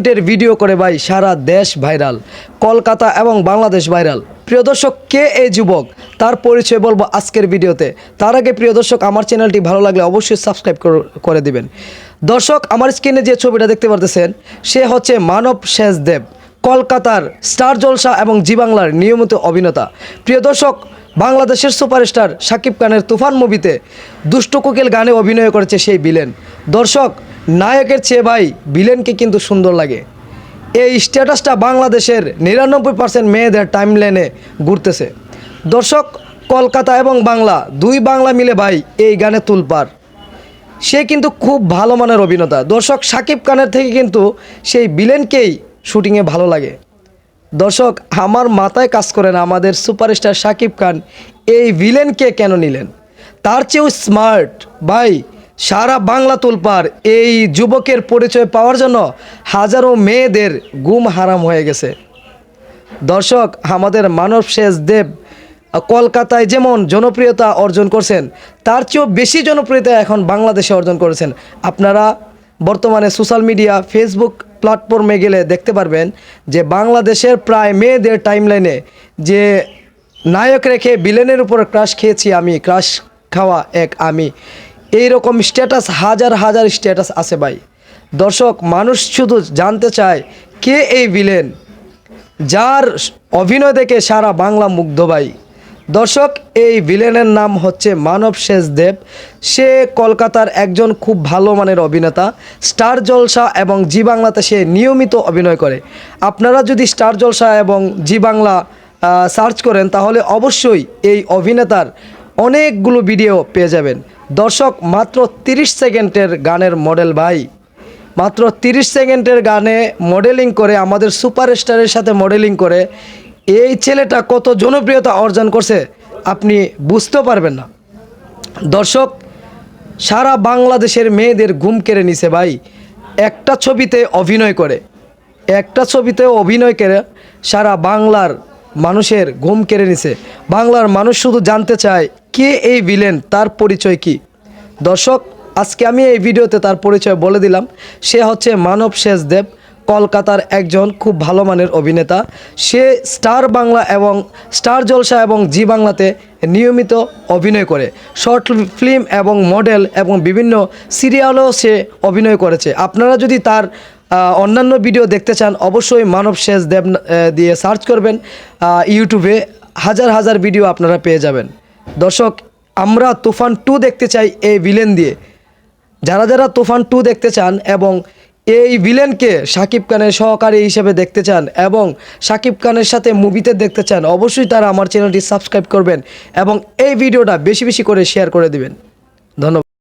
কন্টেন্টের ভিডিও করে ভাই সারা দেশ ভাইরাল, কলকাতা এবং বাংলাদেশ ভাইরাল। প্রিয় দর্শক, কে এই যুবক তার পরিচয় বলবো আজকের ভিডিওতে। তার আগে প্রিয় দর্শক, আমার চ্যানেলটি ভালো লাগলে অবশ্যই সাবস্ক্রাইব করে দিবেন। দর্শক, আমার স্ক্রিনে যে ছবিটা দেখতে পারতেছেন সে হচ্ছে মানব শেষ দেব, কলকাতার স্টার জলসা এবং জি বাংলার নিয়মিত অভিনেতা। প্রিয় দর্শক, বাংলাদেশের সুপারস্টার শাকিব খানের তুফান মুভিতে দুষ্ট কোকিল গানে অভিনয় করেছে সেই ভিলেন। দর্শক, নায়কের চেয়ে ভাই ভিলেনকে কিন্তু সুন্দর লাগে। এই স্ট্যাটাসটা বাংলাদেশের 99% মেয়েদের টাইমলাইনে ঘুরতেছে। দর্শক, কলকাতা এবং বাংলা দুই বাংলা মিলে ভাই এই গানে তুলপাড়। সে কিন্তু খুব ভালো মানের অভিনেতা। দর্শক, শাকিব খানের থেকে কিন্তু সেই ভিলেনকেই শুটিংয়ে ভালো লাগে। দর্শক, আমার মাথায় কাজ করে না আমাদের সুপারস্টার শাকিব খান এই ভিলেনকে কেন নিলেন। তার চেয়েও স্মার্ট ভাই, সারা বাংলা তুলপার। এই যুবকের পরিচয় পাওয়ার জন্য হাজারো মেয়েদের ঘুম হারাম হয়ে গেছে। দর্শক, আমাদের মানব শেষ দেব কলকাতায় যেমন জনপ্রিয়তা অর্জন করছেন, তার চেয়েও বেশি জনপ্রিয়তা এখন বাংলাদেশে অর্জন করেছেন। আপনারা বর্তমানে সোশ্যাল মিডিয়া ফেসবুক প্ল্যাটফর্মে গেলে দেখতে পারবেন যে বাংলাদেশের প্রায় মেয়েদের টাইমলাইনে যে নায়ক রেখে ভিলেনের উপর ক্রাশ খেয়েছি আমি, ক্রাশ খাওয়া এক আমি, এইরকম স্ট্যাটাস হাজার হাজার স্ট্যাটাস আছে ভাই। দর্শক, মানুষ শুধু জানতে চায় কে এই ভিলেন যার অভিনয় দেখে সারা বাংলা মুগ্ধ ভাই। দর্শক, এই ভিলেনের নাম হচ্ছে মানব শেষ দেব। সে কলকাতার একজন খুব ভালো মানের অভিনেতা। স্টার জলসা এবং জি বাংলাতে সে নিয়মিত অভিনয় করে। আপনারা যদি স্টার জলসা এবং জি বাংলা সার্চ করেন তাহলে অবশ্যই এই অভিনেতার অনেকগুলো ভিডিও পেয়ে যাবেন। দর্শক, মাত্র 30 সেকেন্ডের গানের মডেল ভাই, মাত্র 30 সেকেন্ডের গানে মডেলিং করে, আমাদের সুপারস্টারের সাথে মডেলিং করে এই ছেলেটা কত জনপ্রিয়তা অর্জন করছে আপনি বুঝতে পারবেন না। দর্শক, সারা বাংলাদেশের মেয়েদের ঘুম কেড়ে নিছে ভাই। একটা ছবিতে অভিনয় করে সারা বাংলার মানুষের ঘুম কেড়ে নিছে। বাংলার মানুষ শুধু জানতে চায় কে এই ভিলেন, তার পরিচয় কি। দর্শক, আজকে আমি এই ভিডিওতে তার পরিচয় বলে দিলাম। সে হচ্ছে মানব শেষ দেব, কলকাতার একজন খুব ভালো মানের অভিনেতা। সে স্টার বাংলা এবং স্টার জলসা এবং জি বাংলাতে নিয়মিত অভিনয় করে। শর্ট ফিল্ম এবং মডেল এবং বিভিন্ন সিরিয়ালেও সে অভিনয় করেছে। আপনারা যদি তার অন্যান্য ভিডিও দেখতে চান অবশ্যই মানব শেষ দেব দিয়ে সার্চ করবেন। ইউটিউবে হাজার হাজার ভিডিও আপনারা পেয়ে যাবেন। দর্শক, আমরা তুফান 2 দেখতে চাই এই ভিলেন দিয়ে। যারা যারা তুফান 2 দেখতে চান এবং এই ভিলেনকে শাকিব খানের সহকারী হিসেবে দেখতে চান এবং শাকিব খানের সাথে মুভিতে দেখতে চান, অবশ্যই তারা আমার চ্যানেলটি সাবস্ক্রাইব করবেন এবং এই ভিডিওটা বেশি বেশি করে শেয়ার করে দিবেন। ধন্যবাদ।